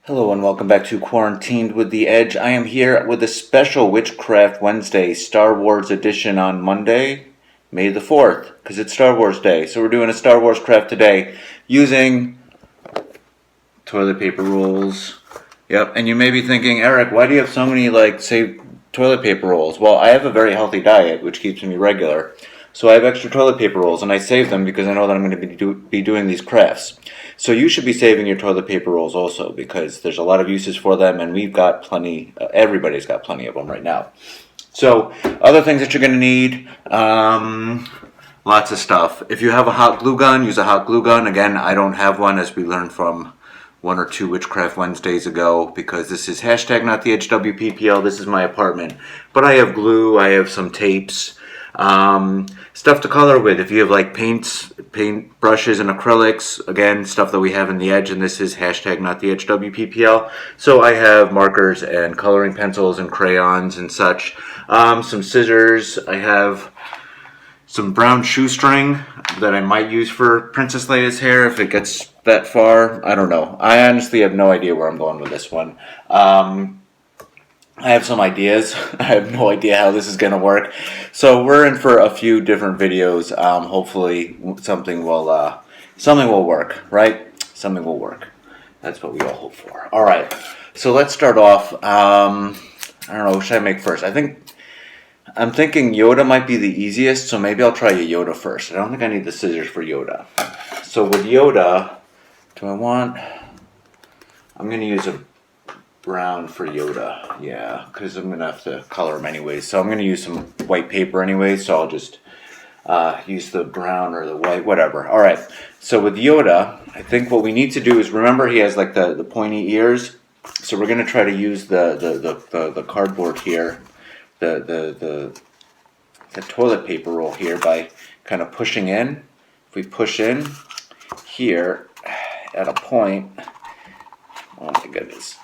Hello and welcome back to Quarantined with the Edge. I am here with a special Witchcraft Wednesday Star Wars edition on Monday, May the 4th, because it's Star Wars Day. So we're doing a Star Wars craft today using toilet paper rolls. Yep, and you may be thinking, Eric, why do you have so many, say, toilet paper rolls? Well, I have a very healthy diet, which keeps me regular. So I have extra toilet paper rolls, and I save them because I know that I'm going to be doing these crafts. So you should be saving your toilet paper rolls also, because there's a lot of uses for them, and we've got plenty, everybody's got plenty of them right now. So, other things that you're going to need, lots of stuff. If you have a hot glue gun, use a hot glue gun. Again, I don't have one, as we learned from one or two Witchcraft Wednesdays ago, because this is hashtag not the HWPPL, this is my apartment. But I have glue, I have some tapes, stuff to color with. If you have like paint brushes and acrylics, again, stuff that we have in the Edge, and this is hashtag not the HWPPL. So I have markers and coloring pencils and crayons and such. Some scissors. I have some brown shoestring that I might use for Princess Leia's hair if it gets that far. I don't know. I honestly have no idea where I'm going with this one. I have some ideas. I have no idea how this is going to work. So we're in for a few different videos. Hopefully something will work, right? Something will work. That's what we all hope for. All right. So let's start off. I don't know. What should I make first? I'm thinking Yoda might be the easiest, so maybe I'll try a Yoda first. I don't think I need the scissors for Yoda. So with Yoda, I'm going to use a brown for Yoda, yeah, because I'm going to have to color him anyways. So I'm going to use some white paper anyways, so I'll just use the brown or the white, whatever. All right, so with Yoda, I think what we need to do is, remember he has like the pointy ears, so we're going to try to use the cardboard here, the toilet paper roll here by kind of pushing in. If we push in here at a point, oh my goodness.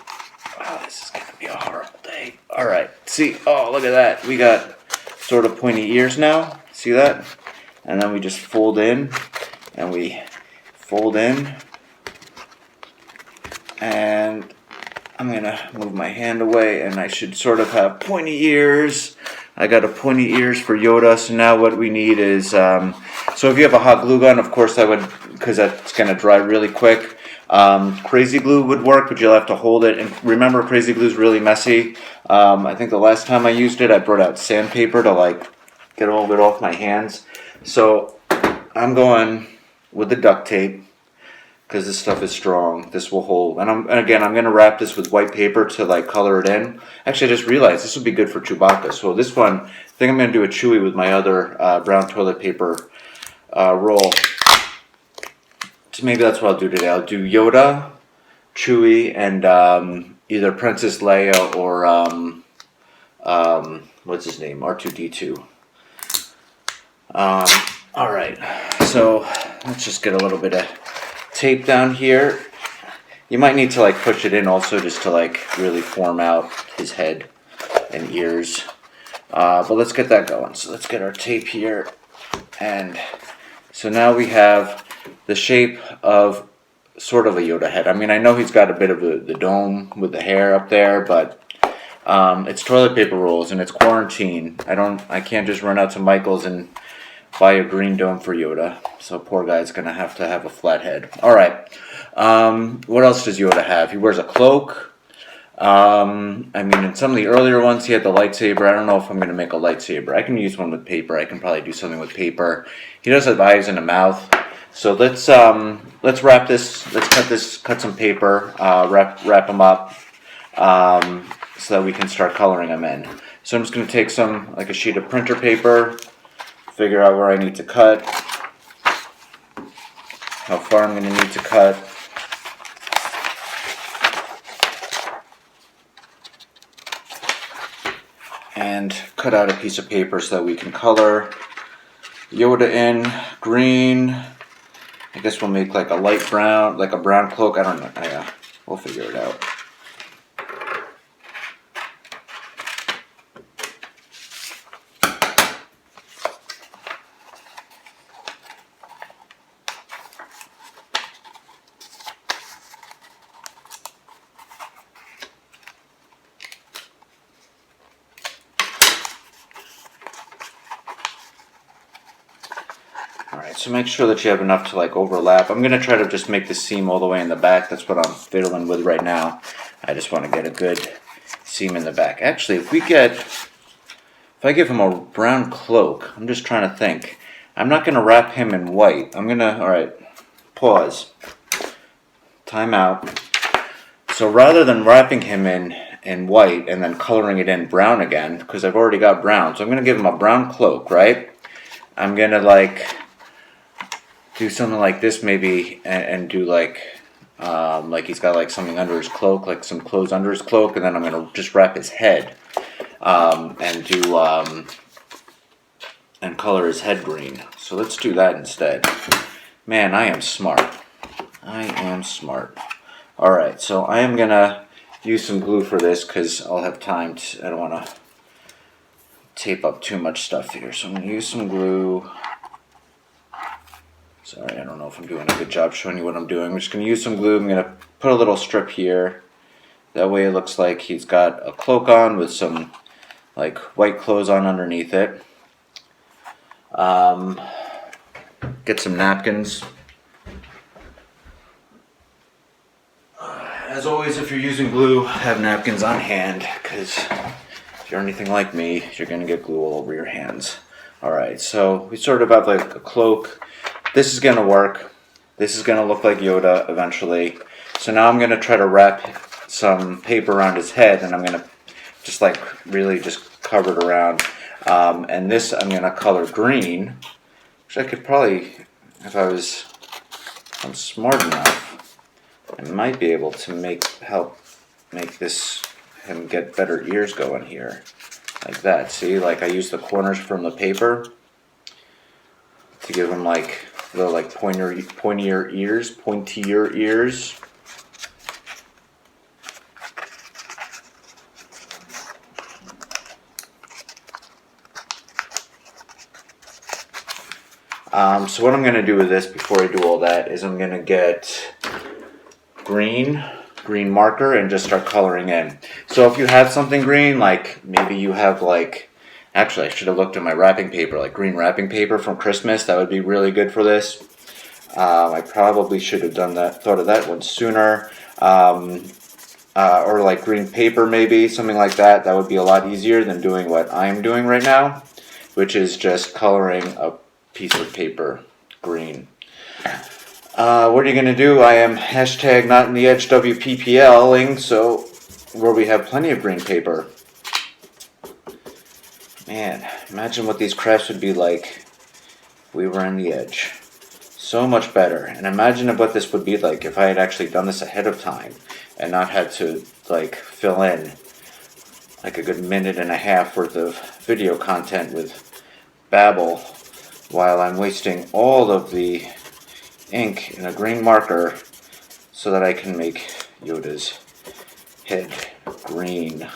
Wow, this is going to be a horrible day. All right. See? Oh, look at that. We got sort of pointy ears now. See that? And then we just fold in. And we fold in. And I'm going to move my hand away. And I should sort of have pointy ears. I got a pointy ears for Yoda. So now what we need is... so if you have a hot glue gun, of course I would... because that's going to dry really quick. Crazy glue would work, but you'll have to hold it. And remember, crazy glue is really messy. I think the last time I used it, I brought out sandpaper to like get all of it off my hands. So I'm going with the duct tape because this stuff is strong. This will hold. And again, I'm going to wrap this with white paper to like color it in. Actually, I just realized this would be good for Chewbacca. So this one, I think I'm going to do a Chewie with my other brown toilet paper roll. So maybe that's what I'll do today. I'll do Yoda, Chewie, and either Princess Leia or what's his name, R2-D2. All right, so let's just get a little bit of tape down here. You might need to like push it in also just to like really form out his head and ears. But let's get that going. So let's get our tape here, and so now we have the shape of sort of a Yoda head. I mean, I know he's got a bit of the dome with the hair up there, but it's toilet paper rolls and it's quarantine. I can't just run out to Michael's and buy a green dome for Yoda. So poor guy's gonna have a flat head. All right. What else does Yoda have? He wears a cloak. I mean, in some of the earlier ones, he had the lightsaber. I don't know if I'm gonna make a lightsaber. I can use one with paper. I can probably do something with paper. He does have eyes and a mouth. So let's wrap this. Let's cut some paper, wrap them up, so that we can start coloring them in. So I'm just going to take a sheet of printer paper, figure out where I need to cut, how far I'm going to need to cut, and cut out a piece of paper so that we can color Yoda in green. I guess we'll make like a light brown, like a brown cloak. I don't know. We'll figure it out. Alright, so make sure that you have enough to like overlap. I'm going to try to just make the seam all the way in the back. That's what I'm fiddling with right now. I just want to get a good seam in the back. Actually, if I give him a brown cloak, I'm just trying to think. I'm not going to wrap him in white. I'm going to, alright, pause. Time out. So rather than wrapping him in white and then coloring it in brown again, because I've already got brown, so I'm going to give him a brown cloak, right? I'm going to like do something like this maybe and do like he's got like something under his cloak, like some clothes under his cloak, and then I'm going to just wrap his head and do and color his head green. So let's do that instead. Man, I am smart. I am smart. Alright, so I am going to use some glue for this because I'll have time to, I don't want to tape up too much stuff here. So I'm going to use some glue. Sorry, I don't know if I'm doing a good job showing you what I'm doing. I'm just going to use some glue. I'm going to put a little strip here. That way it looks like he's got a cloak on with some like white clothes on underneath it. Get some napkins. As always, if you're using glue, have napkins on hand, because if you're anything like me, you're going to get glue all over your hands. Alright, so we sort of have like a cloak. This is going to work. This is going to look like Yoda eventually. So now I'm going to try to wrap some paper around his head, and I'm going to just like really just cover it around. And this I'm going to color green, which I could probably, if I'm smart enough, I might be able to help make him get better ears going here. Like that. See, like I use the corners from the paper to give him like little like pointier ears. So what I'm going to do with this before I do all that is I'm going to get green marker and just start coloring in. So if you have something green, like maybe you have like, actually I should have looked at my wrapping paper, like green wrapping paper from Christmas, that would be really good for this. I probably should have thought of that one sooner. Or like green paper maybe, something like that. That would be a lot easier than doing what I'm doing right now, which is just coloring a piece of paper green. What are you going to do? I am hashtag not in the edge WPPLing, so where we have plenty of green paper. Man, imagine what these crafts would be like if we were in the edge. So much better. And imagine what this would be like if I had actually done this ahead of time and not had to like fill in like a good minute and a half worth of video content with babble while I'm wasting all of the ink in a green marker so that I can make Yoda's head green-ish.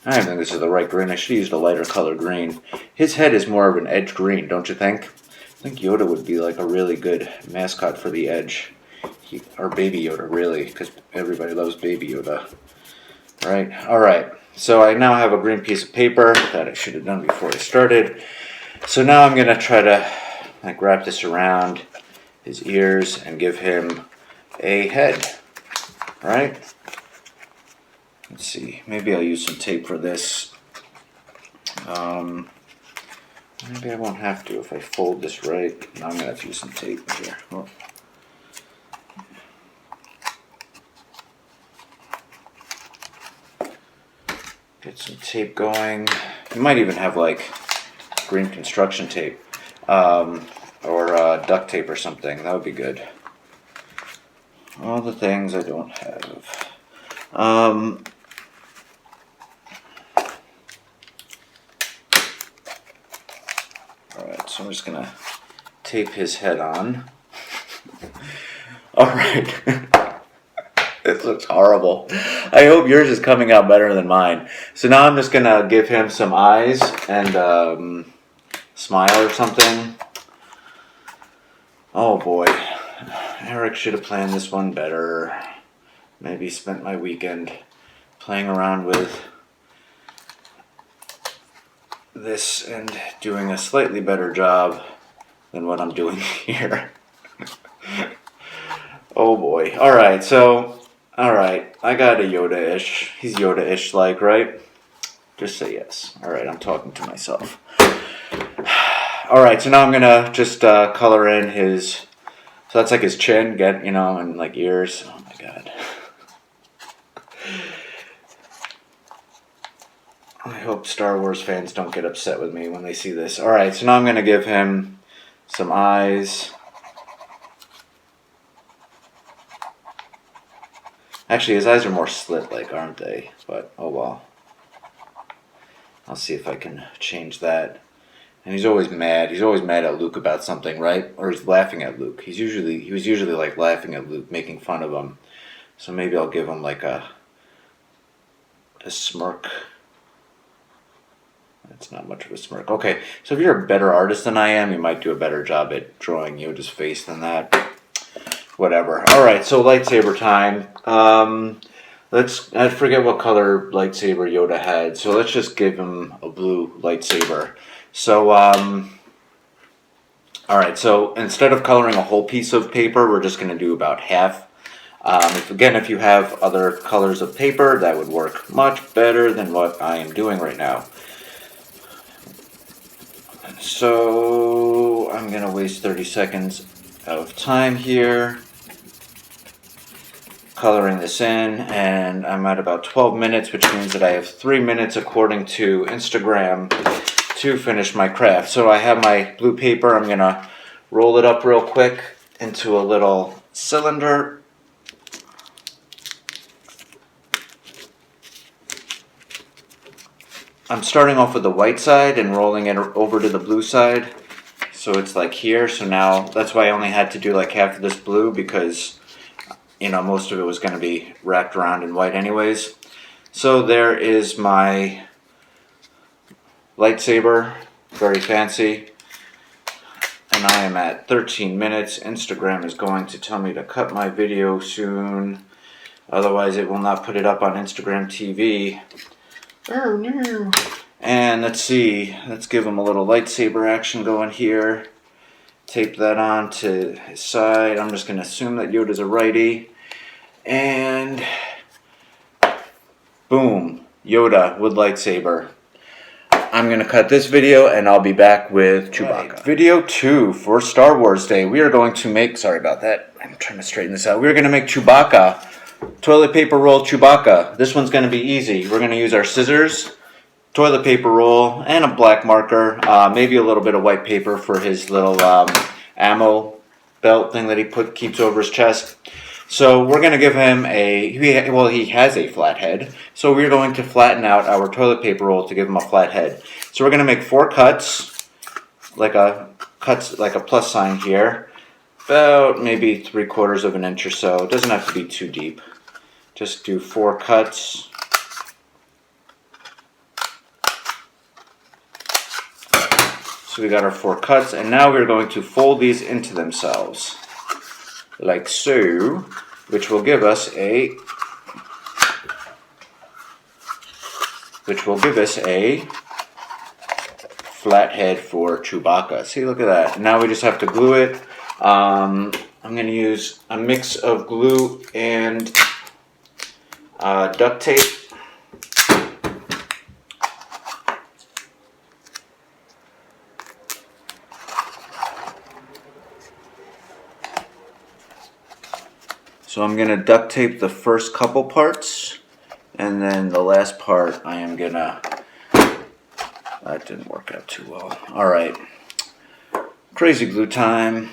I don't think this is the right green. I should have used a lighter color green. His head is more of an edge green, don't you think? I think Yoda would be like a really good mascot for the edge. Or Baby Yoda, really, because everybody loves Baby Yoda. Right? Alright. So I now have a green piece of paper that I should have done before I started. So now I'm going to try to like wrap this around his ears and give him a head. Right? Let's see. Maybe I'll use some tape for this. Maybe I won't have to if I fold this right. No, I'm going to have to use some tape here. Oh. Get some tape going. You might even have like green construction tape or duct tape or something. That would be good. All the things I don't have. Alright, so I'm just going to tape his head on. Alright. This looks horrible. I hope yours is coming out better than mine. So now I'm just going to give him some eyes and smile or something. Oh boy. Eric should have planned this one better. Maybe spent my weekend playing around with this and doing a slightly better job than what I'm doing here. Oh boy. Alright, so, alright, I got a Yoda-ish. He's Yoda-ish like, right? Just say yes. Alright, I'm talking to myself. Alright, so now I'm gonna just color in his, so that's like his chin, and like ears. Oh my god. I hope Star Wars fans don't get upset with me when they see this. Alright, so now I'm gonna give him some eyes. Actually, his eyes are more slit-like, aren't they? But, oh well. I'll see if I can change that. And he's always mad. He's always mad at Luke about something, right? Or he's laughing at Luke. He was usually like laughing at Luke, making fun of him. So maybe I'll give him like a smirk. That's not much of a smirk. Okay, so if you're a better artist than I am, you might do a better job at drawing Yoda's face than that. Whatever. Alright, so lightsaber time. I forget what color lightsaber Yoda had, so let's just give him a blue lightsaber. So, alright, so instead of coloring a whole piece of paper, we're just going to do about half. If you have other colors of paper, that would work much better than what I am doing right now. So, I'm going to waste 30 seconds of time here coloring this in, and I'm at about 12 minutes, which means that I have 3 minutes according to Instagram to finish my craft. So I have my blue paper. I'm going to roll it up real quick into a little cylinder. I'm starting off with the white side and rolling it over to the blue side. So it's like here. So now that's why I only had to do like half of this blue, because most of it was going to be wrapped around in white anyways. So there is my lightsaber, very fancy. And I am at 13 minutes. Instagram is going to tell me to cut my video soon. Otherwise it will not put it up on Instagram TV. Oh no. And let's see, let's give him a little lightsaber action going here. Tape that on to his side. I'm just going to assume that Yoda's a righty. And boom, Yoda with lightsaber. I'm going to cut this video and I'll be back with Chewbacca. Right. Video 2 for Star Wars Day. We are going to make, sorry about that, I'm trying to straighten this out. We're going to make Chewbacca. Toilet paper roll Chewbacca. This one's going to be easy. We're going to use our scissors, toilet paper roll, and a black marker. Maybe a little bit of white paper for his little ammo belt thing that he keeps over his chest. So we're going to give him he has a flat head. So we're going to flatten out our toilet paper roll to give him a flat head. So we're going to make 4 cuts, like a plus sign here. About maybe 3/4 of an inch or so. It doesn't have to be too deep. Just do 4 cuts. So we got our 4 cuts, and now we're going to fold these into themselves, like so, which will give us a flat head for Chewbacca. See, look at that. Now we just have to glue it. I'm going to use a mix of glue and duct tape. So I'm going to duct tape the first couple parts, and then the last part I am going to, that didn't work out too well. Alright, crazy glue time.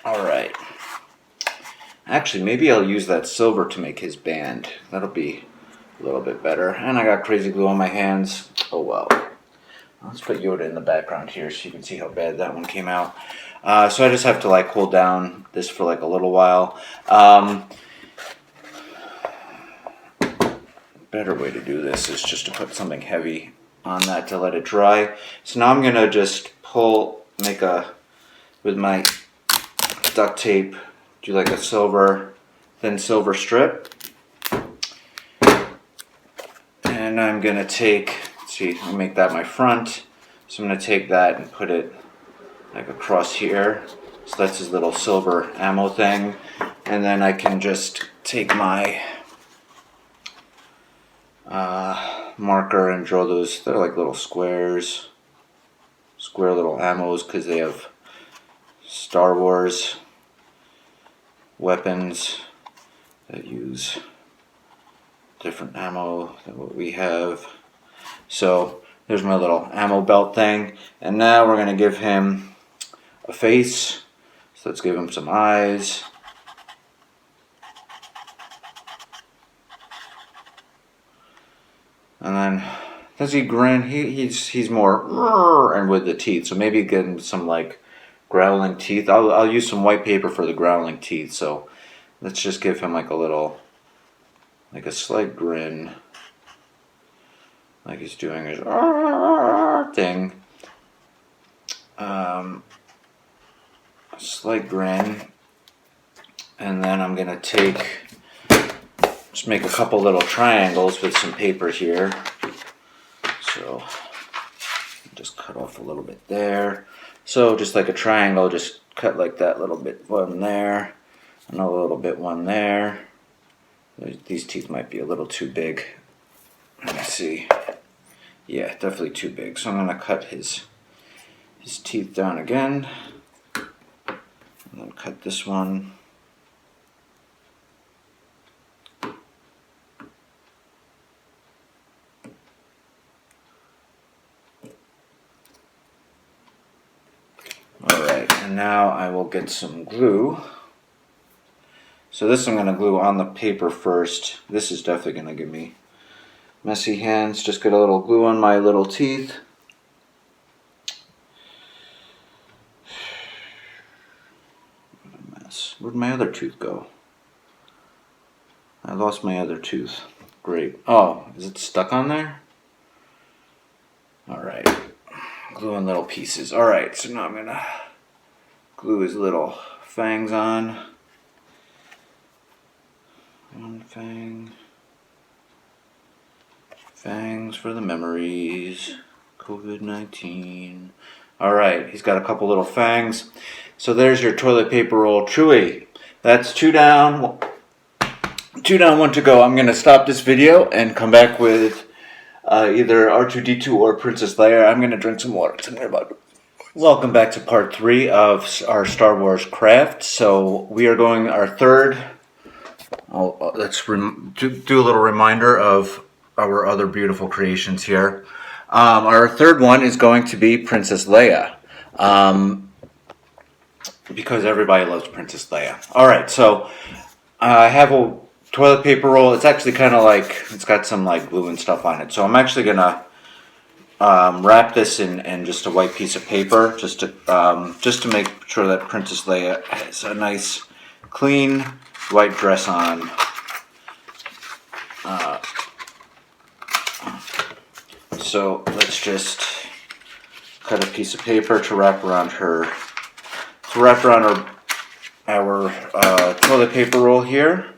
Alright. Actually, maybe I'll use that silver to make his band. That'll be a little bit better. And I got crazy glue on my hands. Oh well. Let's put Yoda in the background here so you can see how bad that one came out. So I just have to like hold down this for like a little while. Better way to do this is just to put something heavy on that to let it dry. So now I'm gonna just with my duct tape, do like a thin silver strip. And I'm gonna I'll make that my front. So I'm gonna take that and put it like across here. So that's his little silver ammo thing. And then I can just take my marker and draw those. They're like little square little ammos because they have Star Wars weapons that use different ammo than what we have. So there's my little ammo belt thing, and now we're going to give him a face. So let's give him some eyes. And then, does he grin? He's more and with the teeth. So maybe get him some like growling teeth. I'll use some white paper for the growling teeth. So let's just give him like a slight grin, like he's doing his thing. A slight grin, and then I'm gonna just make a couple little triangles with some paper here. So just cut off a little bit there. So just like a triangle, just cut like that little bit one there, and a little bit one there. These teeth might be a little too big. Let me see. Yeah, definitely too big. So I'm gonna cut his teeth down again, and then cut this one. Alright, and now I will get some glue. So this I'm going to glue on the paper first. This is definitely going to give me messy hands. Just get a little glue on my little teeth. What a mess. Where'd my other tooth go? I lost my other tooth. Great. Oh, is it stuck on there? Alright. Glue in little pieces. Alright, so now I'm going to glue his little fangs on. One fang. Fangs for the memories. COVID-19. Alright, he's got a couple little fangs. So there's your toilet paper roll. Chewy. That's 2 down. 2 down, 1 to go. I'm going to stop this video and come back with either R2-D2 or Princess Leia. I'm going to drink some water. Welcome back to part 3 of our Star Wars craft. So we are going our third. Let's do a little reminder of our other beautiful creations here. Our third one is going to be Princess Leia. Because everybody loves Princess Leia. Alright, so I have a toilet paper roll. It's actually kind of like, it's got some like glue and stuff on it. So I'm actually going to wrap this in just a white piece of paper, just to make sure that Princess Leia has a nice, clean white dress on. So let's just cut a piece of paper to wrap around our toilet paper roll here.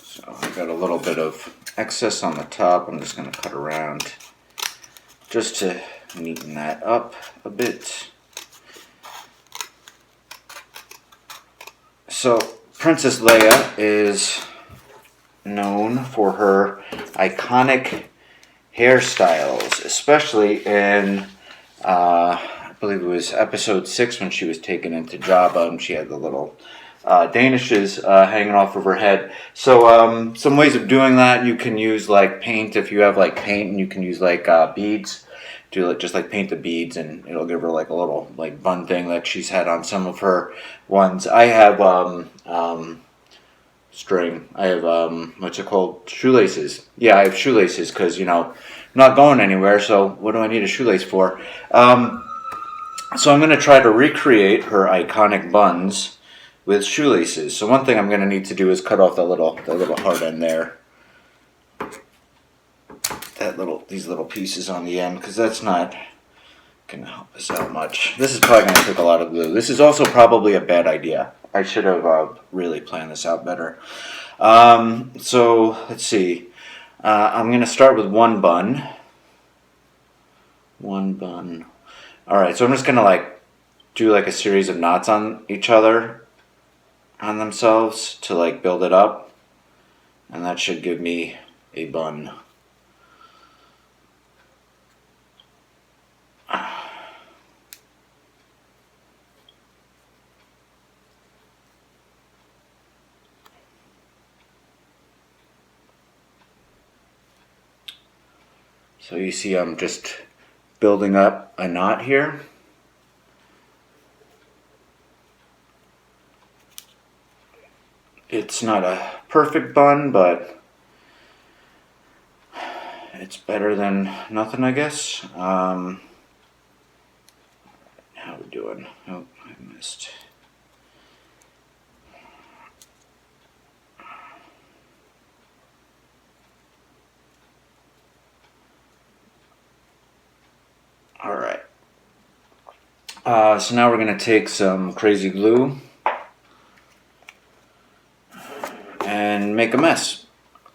So I've got a little bit of excess on the top. I'm just going to cut around just to neaten that up a bit. So Princess Leia is known for her iconic hairstyles, especially in, I believe it was episode 6 when she was taken into Jabba and she had the little Danishes hanging off of her head. So some ways of doing that, you can use like paint. If you have like paint, and you can use like beads. Do like just like paint the beads, and it'll give her like a little like bun thing that she's had on some of her ones. I have string. I have what's it called? Shoelaces. Yeah, I have shoelaces because I'm not going anywhere. So what do I need a shoelace for? So I'm going to try to recreate her iconic buns with shoelaces. So one thing I'm going to need to do is cut off the little hard end there. These little pieces on the end, because that's not going to help us out much. This is probably going to take a lot of glue. This is also probably a bad idea. I should have really planned this out better. So let's see. I'm going to start with one bun. One bun. All right, so I'm just going to like do like a series of knots on each other, on themselves, to like build it up. And that should give me a bun. So you see I'm just building up a knot here. It's not a perfect bun, but it's better than nothing, I guess. How we doing? Oh, I missed. All right. So now we're going to take some crazy glue and make a mess.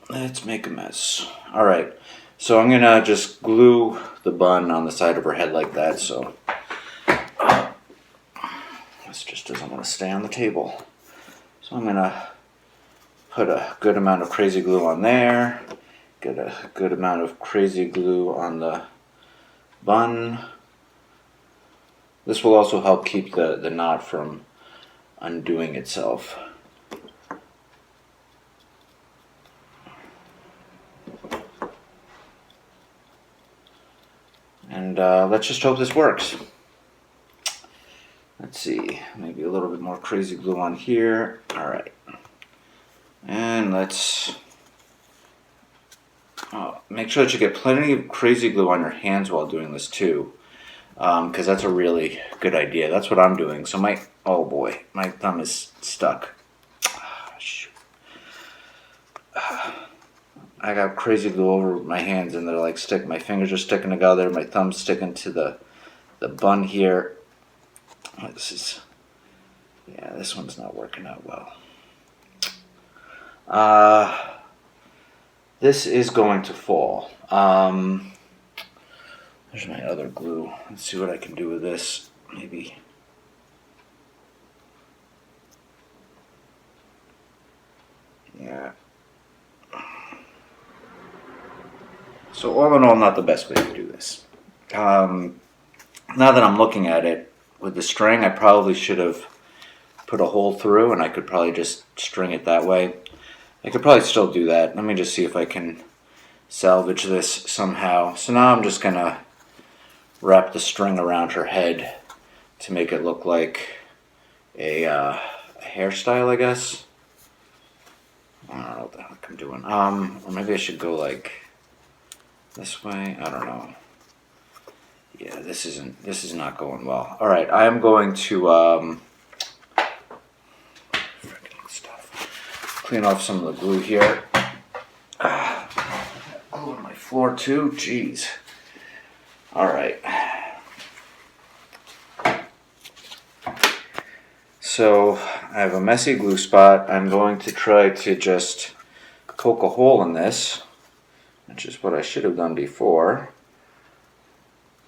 Let's make a mess. All right. So I'm going to just glue the bun on the side of her head like that. So this just doesn't want to stay on the table. So I'm going to put a good amount of crazy glue on there. Get a good amount of crazy glue on the bun. This will also help keep the knot from undoing itself. And let's just hope this works. Let's see, maybe a little bit more crazy glue on here. All right. And let's make sure that you get plenty of crazy glue on your hands while doing this too. Because that's a really good idea. That's what I'm doing. So oh boy, my thumb is stuck. Shoot. I got crazy glue over my hands and they're like my fingers are sticking together, my thumb's sticking to the bun here. This one's not working out well. This is going to fall. There's my other glue. Let's see what I can do with this. Maybe. Yeah. So all in all, not the best way to do this. Now that I'm looking at it, with the string, I probably should have put a hole through and I could probably just string it that way. I could probably still do that. Let me just see if I can salvage this somehow. So now I'm just going to wrap the string around her head to make it look like a hairstyle, I guess. I don't know what the heck I'm doing. Or maybe I should go like this way. I don't know. Yeah, this is not going well. All right, I am going to clean off some of the glue here. Glue on my floor too. Jeez. All right. So I have a messy glue spot. I'm going to try to just poke a hole in this, which is what I should have done before.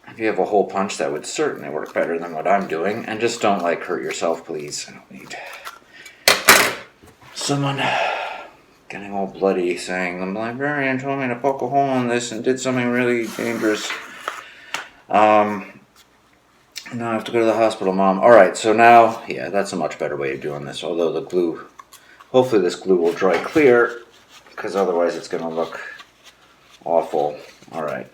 If you have a hole punch, that would certainly work better than what I'm doing. And just don't hurt yourself, please. I don't need someone getting all bloody, saying the librarian told me to poke a hole in this and did something really dangerous. Now I have to go to the hospital, Mom. Alright, so now, yeah, that's a much better way of doing this. Although the glue, hopefully this glue will dry clear, because otherwise it's going to look awful. Alright,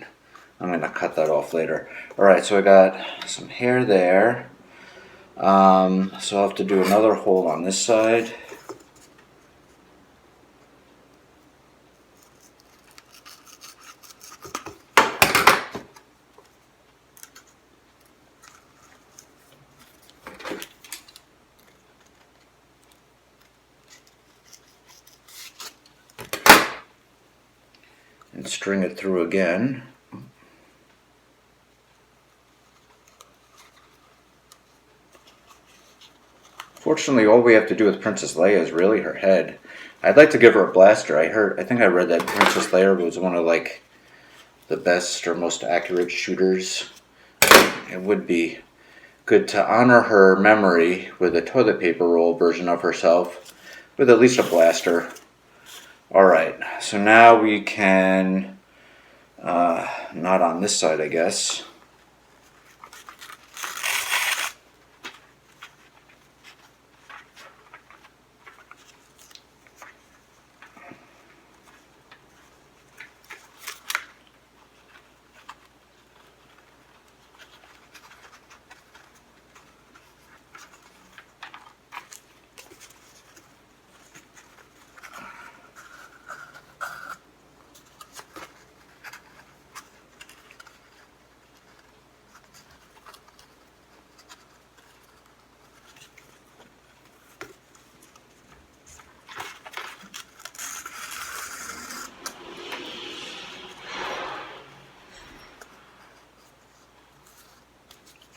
I'm going to cut that off later. Alright, so I got some hair there. So I'll have to do another hole on this side. And string it through again. Fortunately, all we have to do with Princess Leia is really her head. I'd like to give her a blaster. I think I read that Princess Leia was one of like the best or most accurate shooters. It would be good to honor her memory with a toilet paper roll version of herself with at least a blaster. Alright, so now we can, not on this side I guess.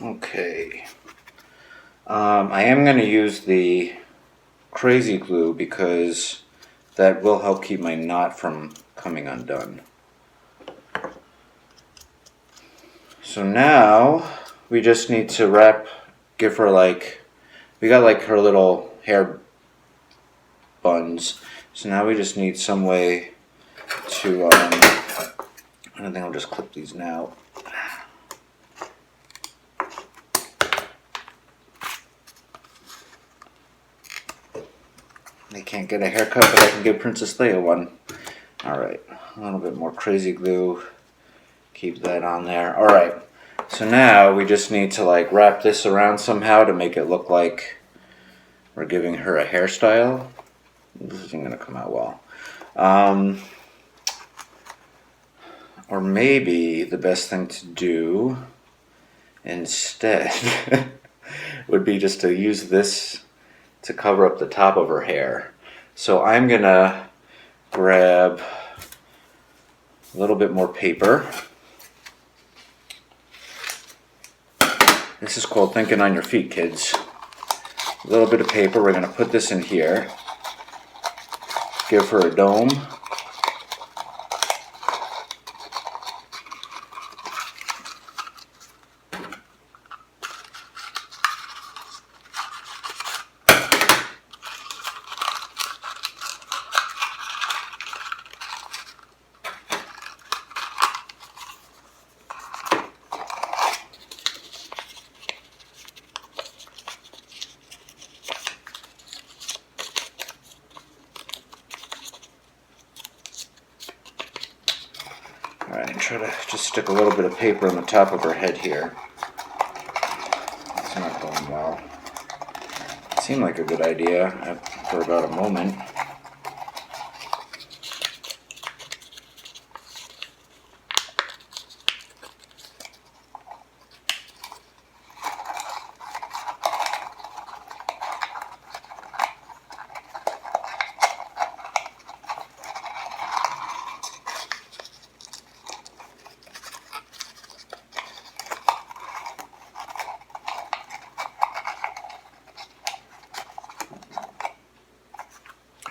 Okay. I am going to use the crazy glue because that will help keep my knot from coming undone. So now we just need to give her like, we got like her little hair buns. So now we just need some way to, I don't think I'll just clip these now. They can't get a haircut, but I can give Princess Leia one. Alright, a little bit more crazy glue. Keep that on there. Alright, so now we just need to like wrap this around somehow to make it look like we're giving her a hairstyle. This isn't going to come out well. Or maybe the best thing to do instead would be just to use this to cover up the top of her hair. So I'm gonna grab a little bit more paper. This is called thinking on your feet, kids. A little bit of paper, we're gonna put this in here. Give her a dome. Alright, try to just stick a little bit of paper on the top of her head here. It's not going well. It seemed like a good idea for about a moment.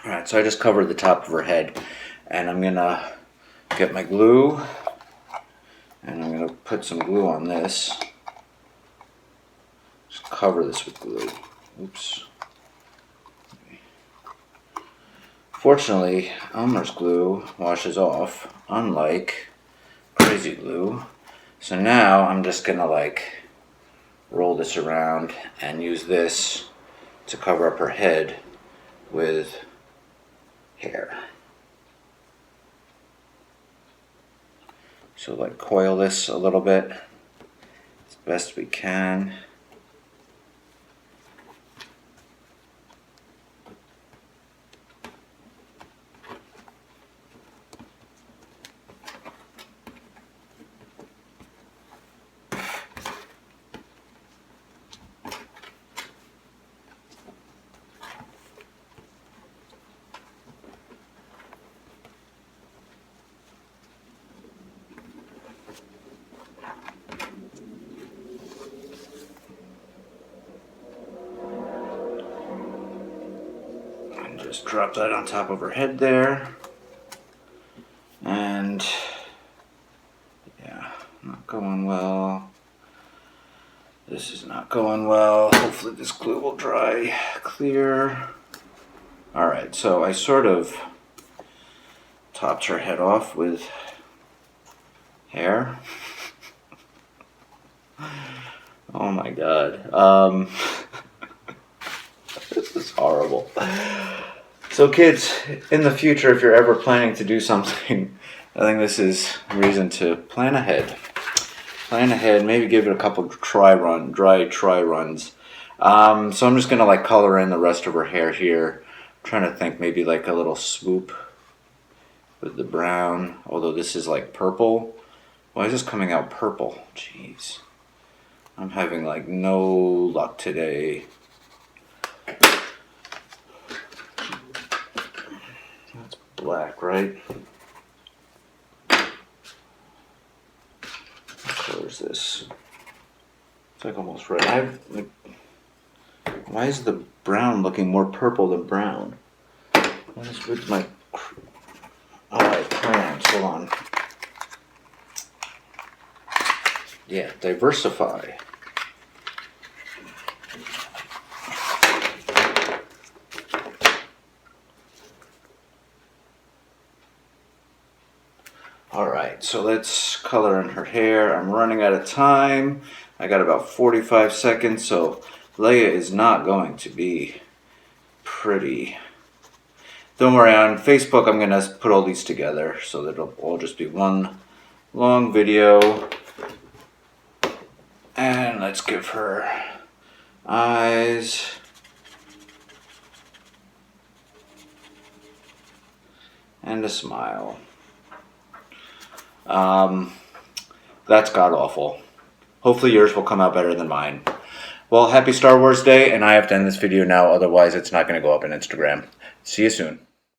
Alright, so I just covered the top of her head, and I'm gonna get my glue, and I'm gonna put some glue on this. Just cover this with glue. Oops. Fortunately, Elmer's glue washes off, unlike Crazy Glue. So now I'm just gonna like roll this around and use this to cover up her head with hair. So like coil this a little bit as best we can. Just drop that on top of her head there. And yeah, not going well. This is not going well. Hopefully this glue will dry clear. Alright, so I sort of topped her head off with hair. Oh my god. This is horrible. So kids, in the future, if you're ever planning to do something, I think this is reason to plan ahead. Plan ahead, maybe give it a couple dry try runs. So I'm just gonna like color in the rest of her hair here. I'm trying to think maybe like a little swoop with the brown, although this is like purple. Why is this coming out purple? Jeez. I'm having like no luck today. That's black, right? What color is this? It's like almost red. Why is the brown looking more purple than brown? What is with my... Alright, crayons, hold on. Yeah, diversify. Alright, so let's color in her hair. I'm running out of time. I got about 45 seconds, so Leia is not going to be pretty. Don't worry, on Facebook I'm going to put all these together so that it'll all just be one long video. And let's give her eyes. And a smile. That's god-awful. Hopefully yours will come out better than mine. Well, happy Star Wars Day, and I have to end this video now, otherwise it's not going to go up on Instagram. See you soon.